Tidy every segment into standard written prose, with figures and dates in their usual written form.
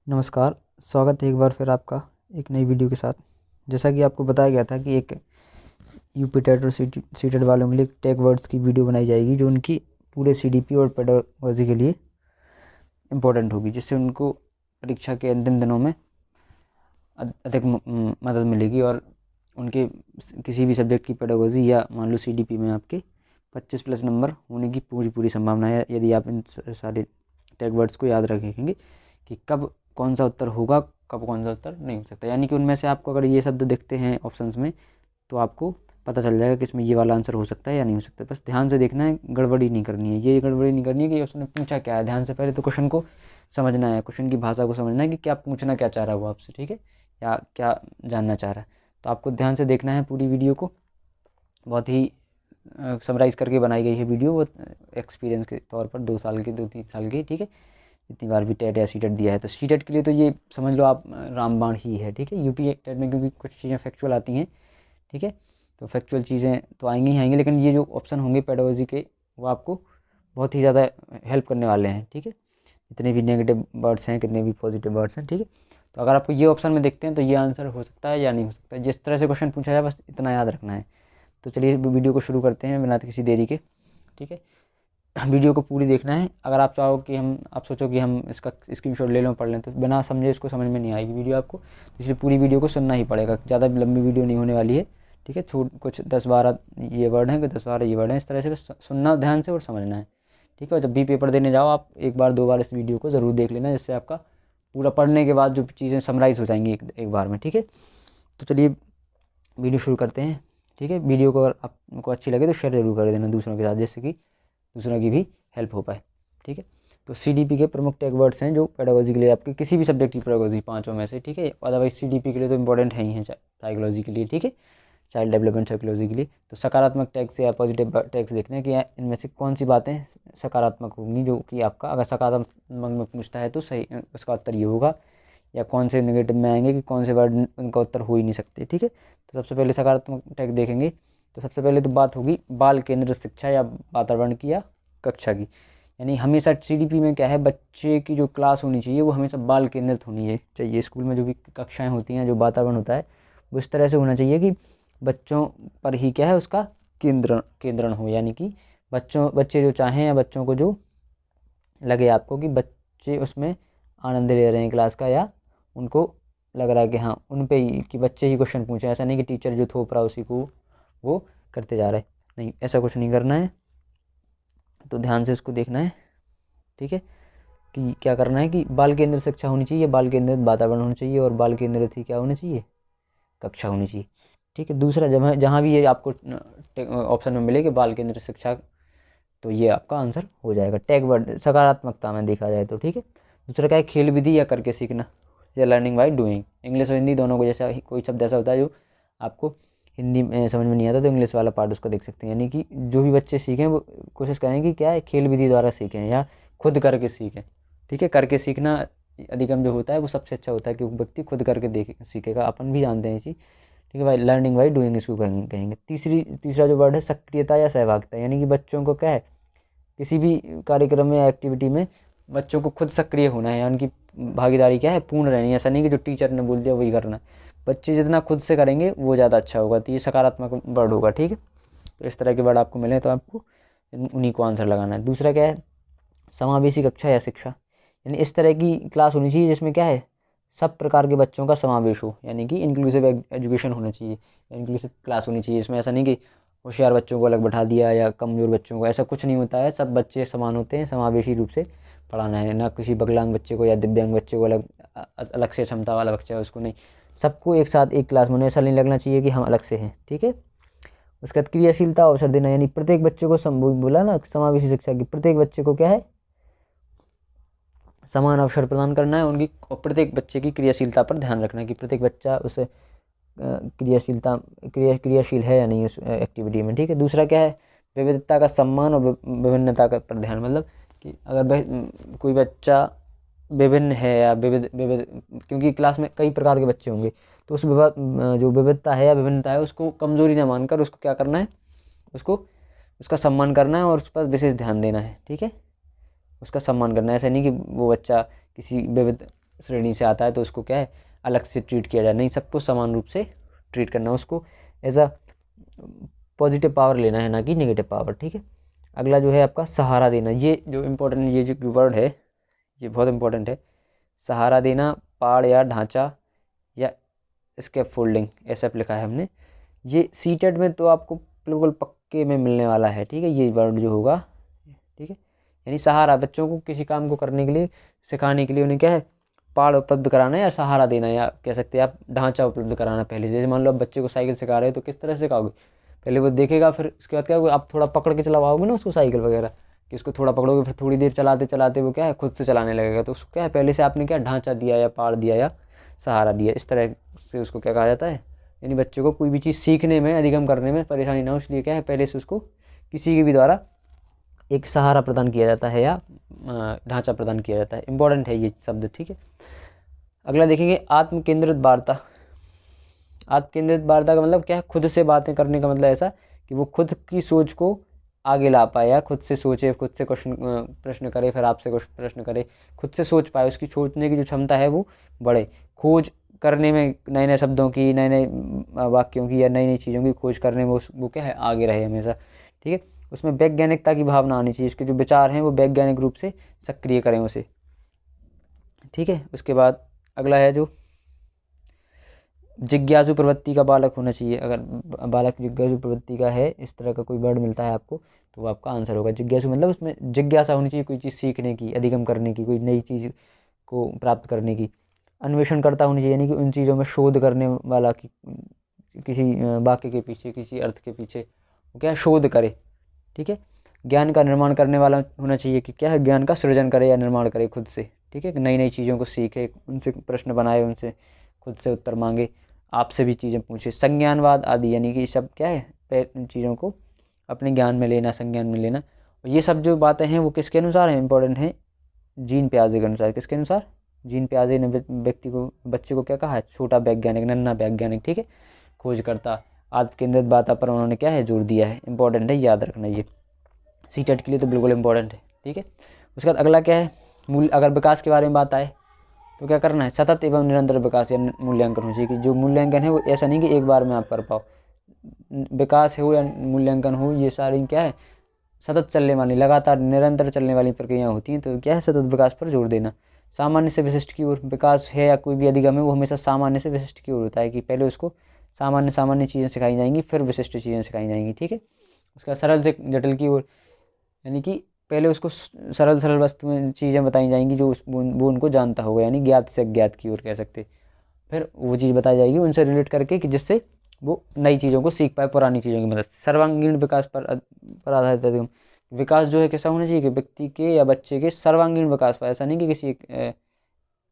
नमस्कार, स्वागत है एक बार फिर आपका एक नई वीडियो के साथ। जैसा कि आपको बताया गया था कि एक यूपी टेट और सीटेट वालों के लिए टेक वर्ड्स की वीडियो बनाई जाएगी जो उनकी पूरे सीडीपी और पेडागोजी के लिए इम्पोर्टेंट होगी, जिससे उनको परीक्षा के अंतिम दिनों में अधिक मदद मिलेगी और उनके किसी भी सब्जेक्ट की पेडागोजी या मान लो सीडीपी में आपके 25+ नंबर होने की पूरी संभावना है, यदि आप इन सारे टेक वर्ड्स को याद रखेंगे कि कब कौन सा उत्तर होगा, कब कौन सा उत्तर नहीं हो सकता। यानी कि उनमें से आपको अगर ये शब्द दिखते हैं ऑप्शंस में तो आपको पता चल जाएगा कि इसमें ये वाला आंसर हो सकता है या नहीं हो सकता। बस ध्यान से देखना है, गड़बड़ी नहीं करनी है। ये गड़बड़ी नहीं करनी है कि उसने पूछा क्या है। ध्यान से पहले तो क्वेश्चन को समझना है, क्वेश्चन की भाषा को समझना है कि क्या पूछना क्या चाह रहा है वो आपसे, ठीक है, या क्या जानना चाह रहा है। तो आपको ध्यान से देखना है पूरी वीडियो को। बहुत ही समराइज़ करके बनाई गई है वीडियो, वो एक्सपीरियंस के तौर पर 2-3 साल की, ठीक है, जितनी बार भी टेट या सीटेट दिया है। तो सीटेट के लिए तो ये समझ लो आप रामबाण ही है, ठीक है। यूपी टेट में क्योंकि कुछ चीज़ें फैक्चुअल आती हैं, ठीक है, तो फैक्चुअल चीज़ें तो आएंगी ही आएंगी, लेकिन ये जो ऑप्शन होंगे पेडागोजी के वो आपको बहुत ही ज़्यादा हेल्प करने वाले हैं, ठीक है। जितने भी नेगेटिव वर्ड्स हैं, कितने भी पॉजिटिव वर्ड्स हैं, ठीक है। तो अगर आपको ये ऑप्शन में देखते हैं तो ये आंसर हो सकता है या नहीं हो सकता। जिस तरह से क्वेश्चन पूछा जाए बस इतना याद रखना है। तो चलिए वीडियो को शुरू करते हैं बिना किसी देरी के, ठीक है। वीडियो को पूरी देखना है। अगर आप चाहो कि आप सोचो कि हम इसका स्क्रीनशॉट ले लें पढ़ लें, तो बिना समझे इसको समझ में नहीं आएगी वीडियो आपको, तो इसलिए पूरी वीडियो को सुनना ही पड़ेगा। ज़्यादा लंबी वीडियो नहीं होने वाली है, ठीक है। कुछ 10-12 ये वर्ड हैं, कुछ 10-12 ये वर्ड हैं, इस तरह से बस सुनना ध्यान से और समझना है, ठीक है। और जब भी पेपर देने जाओ आप 1-2 बार इस वीडियो को ज़रूर देख लेना, जिससे आपका पूरा पढ़ने के बाद जो चीज़ें समराइज़ हो जाएंगी एक बार में, ठीक है। तो चलिए वीडियो शुरू करते हैं, ठीक है। वीडियो को अगर आपको अच्छी लगे तो शेयर जरूर कर देना दूसरों के साथ, जैसे कि दूसरों की भी हेल्प हो पाए, ठीक है। तो सीडीपी के प्रमुख टेक वर्ड्स हैं जो पेडागोजी के लिए आपके किसी भी सब्जेक्ट की पेडागोजी पाँचों में से, ठीक है। अदरवाइज सीडीपी के लिए तो इंपॉर्टेंट है ही है, साइकोलॉजी के लिए, ठीक है, चाइल्ड डेवलपमेंट साइकोलॉजी के लिए। तो सकारात्मक टैग्स या पॉजिटिव टैग्स देखने हैं कि इनमें से कौन सी बातें सकारात्मक होंगी, जो कि आपका अगर सकारात्मक में पूछता है तो सही उसका उत्तर ये होगा, या कौन से नेगेटिव में आएंगे कि कौन से वर्ड उनका उत्तर हो ही नहीं सकते, ठीक है। तो सबसे पहले सकारात्मक टैग देखेंगे। तो सबसे पहले तो बात होगी बाल केंद्रित शिक्षा या वातावरण की या कक्षा की। यानी हमेशा सीडीपी में क्या है, बच्चे की जो क्लास होनी चाहिए वो हमेशा बाल केंद्रित होनी चाहिए। स्कूल में जो भी कक्षाएं होती हैं, जो वातावरण होता है वो इस तरह से होना चाहिए कि बच्चों पर ही क्या है उसका केंद्रण हो। यानी कि बच्चे जो चाहें या बच्चों को जो लगे आपको कि बच्चे उसमें आनंद ले रहे हैं क्लास का, या उनको लग रहा है कि हाँ उन पे ही कि बच्चे ही क्वेश्चन पूछे। ऐसा नहीं कि टीचर जो थोप रहा है उसी को वो करते जा रहे, नहीं, ऐसा कुछ नहीं करना है। तो ध्यान से इसको देखना है, ठीक है, कि क्या करना है कि बाल केंद्रित शिक्षा होनी चाहिए, बाल केंद्रित वातावरण होना चाहिए, और बाल केंद्रित ही क्या होना चाहिए, कक्षा होनी चाहिए, ठीक है। दूसरा, जहाँ भी ये आपको ऑप्शन में मिले कि बाल केंद्रित शिक्षा, तो ये आपका आंसर हो जाएगा टैग वर्ड सकारात्मकता में देखा जाए तो, ठीक है। दूसरा क्या है, खेल विधि या करके सीखना, या लर्निंग बाय डूइंग। इंग्लिश और हिंदी दोनों को, जैसा कोई शब्द ऐसा होता है जो आपको हिंदी में समझ में नहीं आता तो इंग्लिश वाला पार्ट उसको देख सकते हैं। यानी कि जो भी बच्चे सीखें वो कोशिश करें कि क्या है, खेल विधि द्वारा सीखें या खुद करके सीखें, ठीक है। करके सीखना अधिगम जो होता है वो सबसे अच्छा होता है, क्योंकि व्यक्ति खुद करके सीखेगा। अपन भी जानते हैं ये चीज़, ठीक है भाई, लर्निंग बाय डूइंग इसको कहेंगे। तीसरा जो वर्ड है सक्रियता या सहभागिता। यानी कि बच्चों को क्या है, किसी भी कार्यक्रम में या एक्टिविटी में बच्चों को खुद सक्रिय होना है, या उनकी भागीदारी क्या है, पूर्ण रहनी है। ऐसा नहीं कि जो टीचर ने बोल दिया वही करना है। बच्चे जितना खुद से करेंगे वो ज़्यादा अच्छा होगा। तो ये सकारात्मक वर्ड होगा, ठीक है। तो इस तरह के वर्ड आपको मिले तो आपको उन्हीं को आंसर लगाना है। दूसरा क्या है, समावेशी कक्षा या शिक्षा। यानी इस तरह की क्लास होनी चाहिए जिसमें क्या है, सब प्रकार के बच्चों का समावेश हो। यानी कि इंक्लूसिव एजुकेशन होना चाहिए, इंक्लूसिव क्लास होनी चाहिए। इसमें ऐसा नहीं कि होशियार बच्चों को अलग बैठा दिया या कमज़ोर बच्चों को, ऐसा कुछ नहीं होता है। सब बच्चे समान होते हैं, समावेशी रूप से पढ़ाना है। ना किसी विकलांग बच्चे को या दिव्यांग बच्चे को अलग से क्षमता वाला बच्चा है उसको नहीं, सबको एक साथ एक क्लास में। ऐसा नहीं लगना चाहिए कि हम अलग से हैं, ठीक है। उसके बाद क्रियाशीलता अवसर देना। यानी प्रत्येक बच्चे को बोला ना समावेशी शिक्षा की, प्रत्येक बच्चे को क्या है, समान अवसर प्रदान करना है उनकी, और प्रत्येक बच्चे की क्रियाशीलता पर ध्यान रखना है कि प्रत्येक बच्चा उस क्रियाशील है या नहीं उस एक्टिविटी में, ठीक है। दूसरा क्या है, विविधता का सम्मान और विभिन्नता का पर ध्यान। मतलब कि अगर कोई बच्चा विभिन्न है या विविध विविध, क्योंकि क्लास में कई प्रकार के बच्चे होंगे, तो उस जो विविधता है या विभिन्नता है उसको कमज़ोरी ना मानकर उसको क्या करना है, उसको उसका सम्मान करना है और उस पर विशेष ध्यान देना है, ठीक है। उसका सम्मान करना है। ऐसा नहीं कि वो बच्चा किसी विविध श्रेणी से आता है तो उसको क्या है अलग से ट्रीट किया जाए, नहीं सबको समान रूप से ट्रीट करना, उसको एज अ पॉजिटिव पावर लेना है, ना कि नेगेटिव पावर। ठीक है, अगला जो है आपका सहारा देना। ये जो इम्पोर्टेंट, ये जो वर्ड है ये बहुत इंपॉर्टेंट है। सहारा देना, पाड़ या ढांचा या स्कैफोल्डिंग ऐसा लिखा है हमने। ये सीटेट में तो आपको बिल्कुल पक्के में मिलने वाला है। ठीक है, ये वर्ड जो होगा, ठीक है, यानी सहारा, बच्चों को किसी काम को करने के लिए, सिखाने के लिए उन्हें क्या है पाड़ उपलब्ध कराना या सहारा देना, या कह सकते हैं आप ढांचा उपलब्ध कराना पहले से। जैसे मान लो आप बच्चे को साइकिल सिखा रहे हो तो किस तरह से सिखाओगे, पहले वो देखेगा, फिर उसके बाद क्या होगा आप थोड़ा पकड़ के चलाओगे ना उसको साइकिल वगैरह, कि उसको थोड़ा पकड़ोगे, फिर थोड़ी देर चलाते चलाते वो क्या है खुद से चलाने लगेगा। तो उसको क्या है पहले से आपने क्या ढांचा दिया या पाड़ दिया या सहारा दिया, इस तरह से उसको क्या कहा जाता है। यानी बच्चों को कोई भी चीज़ सीखने में, अधिगम करने में परेशानी ना हो, इसलिए क्या है पहले से उसको किसी के भी द्वारा एक सहारा प्रदान किया जाता है या ढांचा प्रदान किया जाता है। इंपॉर्टेंट है ये शब्द। ठीक है, अगला देखेंगे आत्म केंद्रित वार्ता। आत्म केंद्रित वार्ता का मतलब क्या है, खुद से बातें करने का मतलब ऐसा कि वो खुद की सोच को आगे ला पाए, या खुद से सोचे, खुद से प्रश्न करे, फिर आपसे कुछ प्रश्न करे, खुद से सोच पाए, उसकी सोचने की जो क्षमता है वो बढ़े, खोज करने में नए नए शब्दों की, नए नए वाक्यों की या नई नई चीज़ों की खोज करने में वो क्या है आगे रहे हमेशा। ठीक है, उसमें वैज्ञानिकता की भावना आनी चाहिए, उसके जो विचार हैं वो वैज्ञानिक रूप से सक्रिय करें उसे। ठीक है, उसके बाद अगला है जो जिज्ञासु प्रवृत्ति का बालक होना चाहिए। अगर बालक जिज्ञासु प्रवृत्ति का है, इस तरह का कोई वर्ड मिलता है आपको, तो वो आपका आंसर होगा। जिज्ञासु मतलब उसमें जिज्ञासा होनी चाहिए, कोई चीज़ सीखने की, अधिगम करने की, कोई नई चीज़ को प्राप्त करने की। अन्वेषण करता होनी चाहिए, यानी कि उन चीज़ों में शोध करने वाला, कि किसी वाक्य के पीछे, किसी अर्थ के पीछे वो क्या है शोध करे। ठीक है, ज्ञान का निर्माण करने वाला होना चाहिए, कि क्या है ज्ञान का सृजन करे या निर्माण करे खुद से। ठीक है, नई नई चीज़ों को सीखे, उनसे प्रश्न बनाए, उनसे खुद से उत्तर मांगे, आपसे भी चीज़ें पूछे। संज्ञानवाद आदि, यानी कि सब क्या है चीज़ों को अपने ज्ञान में लेना, संज्ञान में लेना। और ये सब जो बातें हैं वो किसके अनुसार हैं, इंपॉर्टेंट हैं, जीन पियाजे के अनुसार। किसके अनुसार, जीन पियाजे ने व्यक्ति को, बच्चे को क्या कहा है, छोटा वैज्ञानिक, नन्हा वैज्ञानिक। ठीक है, खोजकर्ता, आत्म केंद्रित बात पर उन्होंने क्या है जोर दिया है। इंपॉर्टेंट है, याद रखना ये सीटेट के लिए तो बिल्कुल इंपॉर्टेंट है। ठीक है, उसके बाद अगला क्या है मूल, अगर विकास के बारे में बात आए तो क्या करना है, सतत एवं निरंतर विकास या मूल्यांकन हो चाहिए। कि जो मूल्यांकन है वो ऐसा नहीं कि एक बार में आप कर पाओ, विकास हो या मूल्यांकन हो, ये सारी क्या है सतत चलने वाली, लगातार निरंतर चलने वाली प्रक्रिया होती हैं। तो क्या है सतत विकास पर जोर देना। सामान्य से विशिष्ट की ओर, विकास है या कोई भी अधिगम है वो हमेशा सामान्य से विशिष्ट की ओर होता है, कि पहले उसको सामान्य सामान्य चीज़ें सिखाई जाएंगी, फिर विशिष्ट चीज़ें सिखाई जाएंगी। ठीक है, उसका सरल से जटिल की ओर, यानी कि पहले उसको सरल सरल वस्तुएं चीज़ें बताई जाएंगी जो वो उनको जानता होगा, यानी ज्ञात से अज्ञात की ओर कह सकते। फिर वो चीज़ बताई जाएगी उनसे रिलेट करके, कि जिससे वो नई चीज़ों को सीख पाए पुरानी चीज़ों की मदद से। सर्वांगीण विकास पर आधारित अधिगम। विकास जो है कैसा होना चाहिए कि व्यक्ति के या बच्चे के सर्वांगीण विकास पर, ऐसा नहीं कि किसी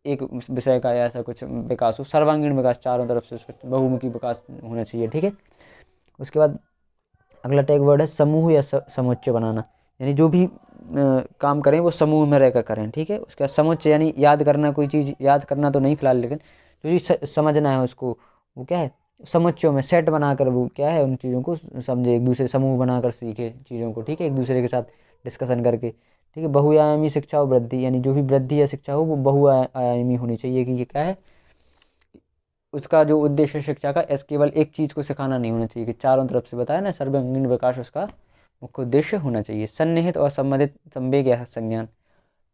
एक विषय का या ऐसा कुछ विकास हो, सर्वांगीण विकास, चारों तरफ से उसका बहुमुखी विकास होना चाहिए। ठीक है, उसके बाद अगला टैग वर्ड है समूह या समुच्चय बनाना। यानी जो भी काम करें वो समूह में रहकर करें। ठीक है, उसका समुच्चय यानी याद करना, कोई चीज़ याद करना तो नहीं फिलहाल, लेकिन जो चीज़ समझना है उसको, वो क्या है समुच्चयों में सेट बनाकर वो क्या है उन चीज़ों को समझे, एक दूसरे समूह बनाकर सीखे चीज़ों को। ठीक है, एक दूसरे के साथ डिस्कशन करके। ठीक है, बहुआयामी शिक्षा और वृद्धि, यानी जो भी वृद्धि या शिक्षा हो वो बहुआयामी होनी चाहिए। कि ये क्या है उसका जो उद्देश्य शिक्षा का केवल एक चीज़ को सिखाना नहीं होना चाहिए, कि चारों तरफ से बताया ना सर्वांगीण विकास उसका मुख्य उद्देश्य होना चाहिए। सन्निहित और संबंधित संवेग या संज्ञान,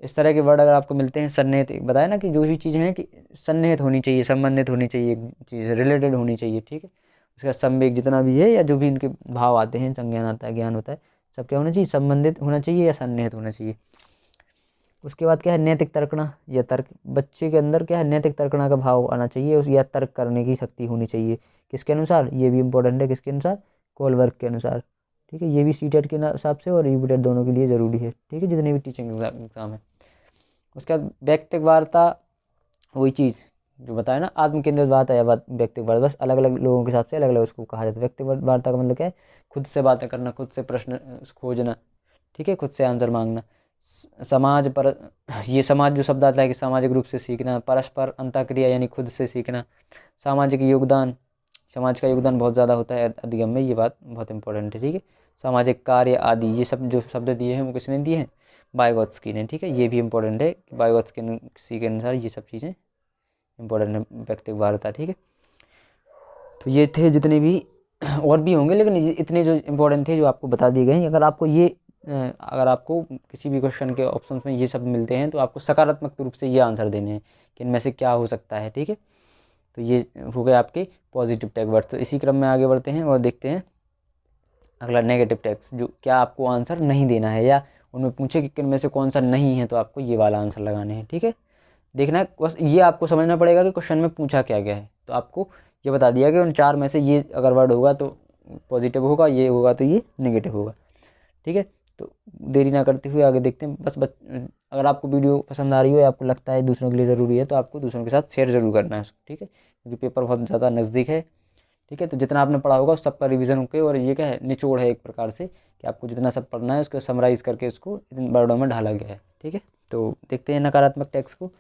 इस तरह के वर्ड अगर आपको मिलते हैं, सन्निहित बताया ना कि जो भी चीज़ें हैं कि सन्निहित होनी चाहिए, संबंधित होनी चाहिए, एक चीज़ रिलेटेड होनी चाहिए। ठीक है, उसका संवेग जितना भी है या जो भी इनके भाव आते हैं, संज्ञान आता है, ज्ञान होता है, सब क्या होना चाहिए, संबंधित होना चाहिए या सन्निहित होना चाहिए। उसके बाद क्या है नैतिक तर्कना या तर्क, बच्चे के अंदर क्या है नैतिक तर्कना का भाव आना चाहिए, उस या तर्क करने की शक्ति होनी चाहिए। किसके अनुसार, ये भी इंपॉर्टेंट है, किसके अनुसार, कोलवर्क के अनुसार। ठीक है, ये भी सीटेट के हिसाब से और यूपीटेट दोनों के लिए ज़रूरी है। ठीक है, जितने भी टीचिंग एग्जाम है। उसके बाद व्यक्तिगत वार्ता, वही चीज़ जो बताया ना आत्म केंद्रित बात है या व्यक्तिगत वार्ता, बस अलग अलग लोगों के हिसाब से अलग अलग उसको कहा जाता है। व्यक्तिगत वार्ता का मतलब क्या है, खुद से बातें करना, खुद से प्रश्न खोजना। ठीक है, खुद से आंसर मांगना। समाज पर, ये समाज जो शब्द आता है कि सामाजिक रूप से सीखना, परस्पर अंतःक्रिया यानी खुद से सीखना, सामाजिक योगदान, समाज का योगदान बहुत ज़्यादा होता है अधिगम में, ये बात बहुत इंपॉर्टेंट है। ठीक है, सामाजिक कार्य आदि, ये सब जो शब्द दिए हैं वो किसने दिए हैं, वाइगोत्स्की ने, ठीक है। ये भी इंपॉर्टेंट है कि वाइगोत्स्की के अनुसार ये सब चीज़ें इंपॉर्टेंट है, व्यक्तिगत भारत, ठीक है। तो ये थे जितने भी, और भी होंगे लेकिन इतने जो इम्पोर्टेंट थे जो आपको बता दिए गए हैं। अगर आपको किसी भी क्वेश्चन के ऑप्शन में ये सब मिलते हैं तो आपको सकारात्मक रूप से ये आंसर देने हैं कि इनमें से क्या हो सकता है, ठीक है। तो ये हो गए आपके पॉजिटिव टैग वर्ड्स। तो इसी क्रम में आगे बढ़ते हैं और देखते हैं अगला नेगेटिव टैग्स, जो क्या आपको आंसर नहीं देना है या उनमें पूछे कि किन में से कौन सा नहीं है, तो आपको ये वाला आंसर लगाने हैं, ठीक है। देखना है बस, ये आपको समझना पड़ेगा कि क्वेश्चन में पूछा क्या गया है। तो आपको ये बता दिया कि उन 4 में से ये अगर वर्ड होगा तो पॉजिटिव होगा, ये होगा तो ये नेगेटिव होगा, ठीक है। तो देरी ना करते हुए आगे देखते हैं। अगर आपको वीडियो पसंद आ रही हो या आपको लगता है दूसरों के लिए ज़रूरी है तो आपको दूसरों के साथ शेयर ज़रूर करना है, ठीक है, क्योंकि पेपर बहुत ज़्यादा नज़दीक है, ठीक है। तो जितना आपने पढ़ा होगा उस सबका रिवीजन होके, और ये क्या है, निचोड़ है एक प्रकार से कि आपको जितना सब पढ़ना है उसको समराइज़ करके उसको इन वर्डों में ढाला गया है, ठीक है। तो देखते हैं नकारात्मक टैक्स को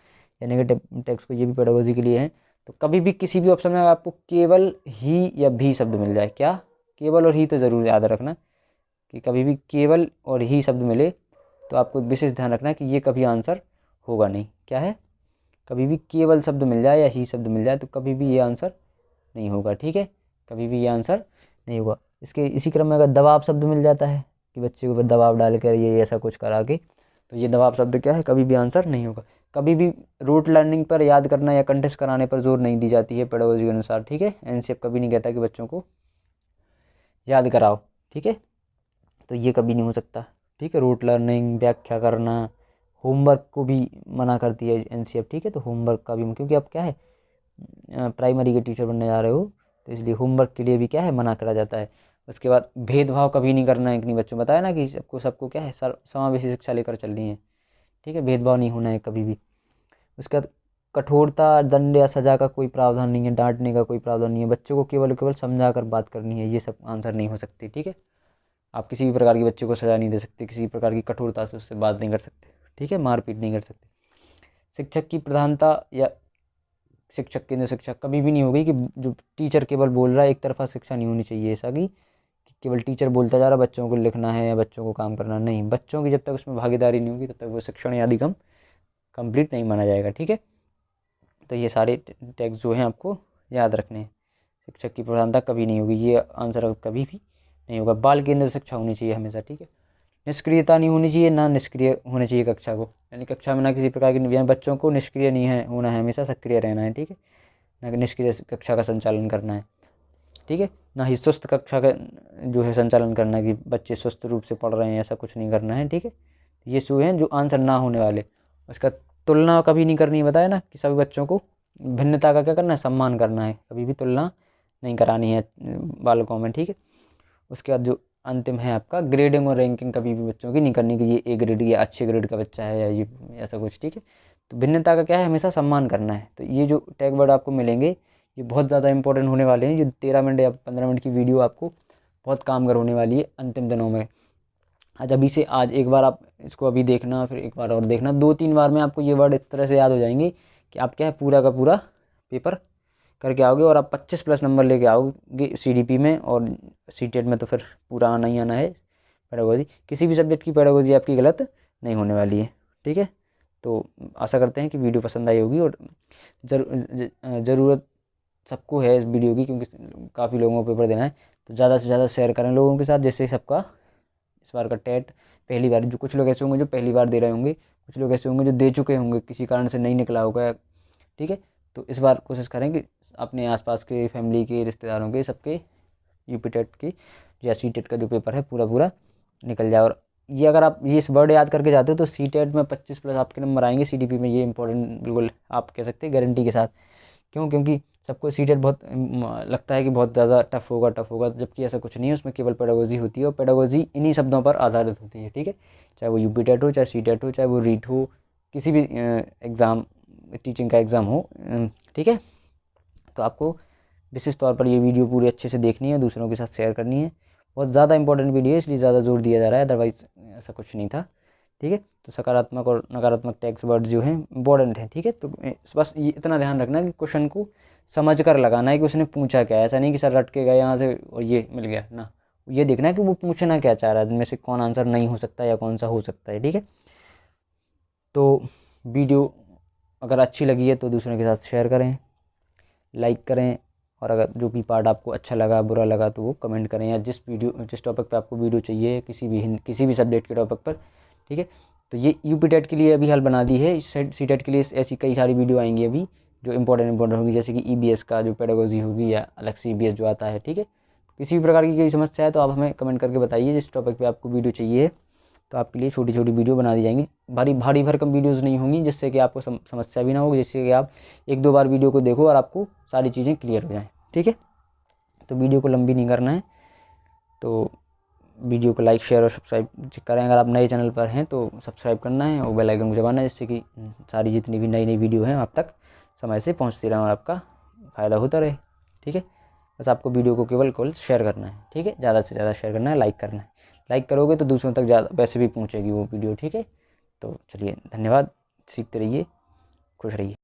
या नेगेटिव टैक्स को, ये भी पेडागोजी के लिए है। तो कभी भी किसी भी ऑप्शन में आपको केवल ही या भी शब्द मिल जाए, क्या, केवल और ही, तो ज़रूर याद रखना कि कभी भी केवल और ही शब्द मिले तो आपको विशेष ध्यान रखना है कि ये कभी आंसर होगा नहीं। क्या है, कभी भी केवल शब्द मिल जाए या ही शब्द मिल जाए तो कभी भी ये आंसर नहीं होगा, ठीक है, कभी भी ये आंसर नहीं होगा। इसी क्रम में अगर दबाव शब्द मिल जाता है कि बच्चे के ऊपर दबाव डाल कर ये ऐसा कुछ करा के, तो ये दबाव शब्द क्या है, कभी भी आंसर नहीं होगा। कभी भी रूट लर्निंग पर याद करना या कंटेस्ट कराने पर जोर नहीं दी जाती है पेडागोजी के अनुसार, ठीक है। एनसीएफ कभी नहीं कहता कि बच्चों को याद कराओ, ठीक है, तो ये कभी नहीं हो सकता, ठीक है। रूट लर्निंग, व्याख्या करना, होमवर्क को भी मना करती है एनसीएफ, ठीक है। तो होमवर्क का भी, क्योंकि आप क्या है प्राइमरी के टीचर बनने जा रहे हो, तो इसलिए होमवर्क के लिए भी क्या है मना करा जाता है। उसके बाद भेदभाव कभी नहीं करना है, कि नहीं, बच्चों बताया ना कि सबको क्या है समावेशी शिक्षा लेकर चलनी है, ठीक है, भेदभाव नहीं होना है कभी भी। उसके बाद कठोरता, दंड या सजा का कोई प्रावधान नहीं है, डांटने का कोई प्रावधान नहीं है, बच्चों को केवल समझा कर बात करनी है, ये सब आंसर नहीं हो सकती, ठीक है। आप किसी भी प्रकार के बच्चे को सजा नहीं दे सकते, किसी प्रकार की कठोरता से उससे बात नहीं कर सकते, ठीक है, मारपीट नहीं कर सकते। शिक्षक की प्रधानता या शिक्षक केंद्र शिक्षा कभी भी नहीं होगी कि जो टीचर केवल बोल रहा है, एक तरफा शिक्षा नहीं होनी चाहिए ऐसा कि केवल टीचर बोलता जा रहा है, बच्चों को लिखना है या बच्चों को काम करना नहीं। बच्चों की जब तक उसमें भागीदारी नहीं होगी तब तक वो शिक्षण या अधिगम कंप्लीट नहीं माना जाएगा, ठीक है। तो ये सारे टैग्स जो हैं आपको याद रखने हैं। शिक्षक की प्रधानता कभी नहीं होगी, ये आंसर कभी भी नहीं होगा। बाल केंद्र शिक्षा होनी चाहिए हमेशा, ठीक है। निष्क्रियता नहीं होनी चाहिए, ना निष्क्रिय होनी चाहिए कक्षा को, यानी कक्षा में ना किसी प्रकार की, बच्चों को निष्क्रिय नहीं है होना है, हमेशा सक्रिय रहना है, ठीक है, ना कि निष्क्रिय कक्षा का संचालन करना है, ठीक है। ना ही सुस्त कक्षा का जो है संचालन करना है कि बच्चे सुस्त रूप से पढ़ रहे हैं, ऐसा कुछ नहीं करना है, ठीक है। ये जो हैं जो आंसर ना होने वाले। उसका तुलना कभी नहीं करनी, बताया ना कि सभी बच्चों को भिन्नता का क्या करना है, सम्मान करना है, कभी भी तुलना नहीं करानी है बालकों में, ठीक है। उसके बाद जो अंतिम है आपका ग्रेडिंग और रैंकिंग कभी भी बच्चों की नहीं करनी कि ये ए ग्रेड या अच्छे ग्रेड का बच्चा है या ये ऐसा कुछ, ठीक है। तो भिन्नता का क्या है, हमेशा सम्मान करना है। तो ये जो टैग वर्ड आपको मिलेंगे ये बहुत ज़्यादा इंपॉर्टेंट होने वाले हैं, जो 13 मिनट या 15 मिनट की वीडियो आपको बहुत कामगार होने वाली है अंतिम दिनों में। आज एक बार आप इसको अभी देखना, फिर एक बार और देखना, 2-3 बार में आपको ये वर्ड इस तरह से याद हो जाएंगे कि आप क्या है पूरा का पूरा पेपर करके आओगे और आप 25+ नंबर लेके आओगे सीडीपी में, और सीटेट में तो फिर पूरा आना ही आना है। पेडागोजी, किसी भी सब्जेक्ट की पेडागोजी आपकी गलत नहीं होने वाली है, ठीक है। तो आशा करते हैं कि वीडियो पसंद आई होगी, और ज़रूरत सबको है इस वीडियो की, क्योंकि काफ़ी लोगों को पेपर देना है। तो ज़्यादा से ज़्यादा शेयर करें लोगों के साथ, जिससे सबका इस बार का टेट पहली बार, जो कुछ लोग ऐसे होंगे जो पहली बार दे रहे होंगे, कुछ लोग ऐसे होंगे जो दे चुके होंगे, किसी कारण से नहीं निकला होगा, ठीक है। तो इस बार कोशिश करें कि अपने आसपास के फैमिली के, रिश्तेदारों के, सबके यूपी टेट की या सी टेट का जो पेपर है पूरा पूरा निकल जाए। और ये अगर आप ये इस वर्ड याद करके जाते हो तो सी टेट में 25+ आपके नंबर आएंगे, सीडीपी में ये इंपॉर्टेंट बिल्कुल आप कह सकते हैं गारंटी के साथ। क्यों? क्योंकि सबको सी टेट बहुत लगता है कि बहुत ज़्यादा टफ होगा, जबकि ऐसा कुछ नहीं है। उसमें केवल पेडागोजी होती है, और पेडागोजी इन्हीं शब्दों पर आधारित होती है, ठीक है। चाहे वो यूपी टेट हो, चाहे सी टेट हो, चाहे वो रीट हो, किसी भी एग्ज़ाम, टीचिंग का एग्ज़ाम हो, ठीक है। तो आपको विशेष तौर पर ये वीडियो पूरी अच्छे से देखनी है, दूसरों के साथ शेयर करनी है। बहुत ज़्यादा इंपॉर्टेंट वीडियो है, इसलिए ज़्यादा जोर दिया जा रहा है, अदरवाइज़ ऐसा कुछ नहीं था, ठीक है। तो सकारात्मक और नकारात्मक टैग्स वर्ड जो हैं इंपॉर्टेंट हैं, ठीक है। तो बस ये इतना ध्यान रखना कि क्वेश्चन को समझ कर लगाना है कि उसने पूछा क्या है। ऐसा नहीं कि सर रट के गए यहाँ से और ये मिल गया ना, ये देखना है कि वो पूछना क्या चाह रहा है, इनमें से कौन आंसर नहीं हो सकता या कौन सा हो सकता है, ठीक है। तो वीडियो अगर अच्छी लगी है तो दूसरों के साथ शेयर करें, लाइक करें, और अगर जो भी पार्ट आपको अच्छा लगा बुरा लगा तो वो कमेंट करें, या जिस टॉपिक पे आपको वीडियो चाहिए किसी भी सब्जेक्ट के टॉपिक पर, ठीक है। तो ये यूपी टेट के लिए अभी हाल बना दी है। सी टेट के लिए ऐसी कई सारी वीडियो आएंगी अभी जो इंपॉर्टेंट होगी, जैसे कि ईबीएस का जो पेडागोजी होगी या अलग से ईबीएस जो आता है, ठीक है। किसी भी प्रकार की कोई समस्या है तो आप हमें कमेंट करके बताइए जिस टॉपिक पे आपको वीडियो चाहिए, तो आपके लिए छोटी छोटी वीडियो बना दी जाएंगी। भारी भरकम वीडियोज़ नहीं होंगी, जिससे कि आपको समस्या भी ना हो, जिससे कि आप 1-2 बार वीडियो को देखो और आपको सारी चीज़ें क्लियर हो जाएँ, ठीक है। तो वीडियो को लंबी नहीं करना है, तो वीडियो को लाइक शेयर और सब्सक्राइब करें। अगर आप नए चैनल पर हैं तो सब्सक्राइब करना है और बेल आइकन को दबाना है, जिससे कि सारी जितनी भी नई वीडियो हैं आप तक समय से पहुंचती रहें और आपका फ़ायदा होता रहे, ठीक है। बस आपको वीडियो को केवल शेयर करना है, ठीक है। ज़्यादा से ज़्यादा शेयर करना है, लाइक करना है। लाइक करोगे तो दूसरों तक ज़्यादा वैसे भी पहुँचेगी वो वीडियो, ठीक है। तो चलिए, धन्यवाद। सीखते रहिए, खुश रहिए।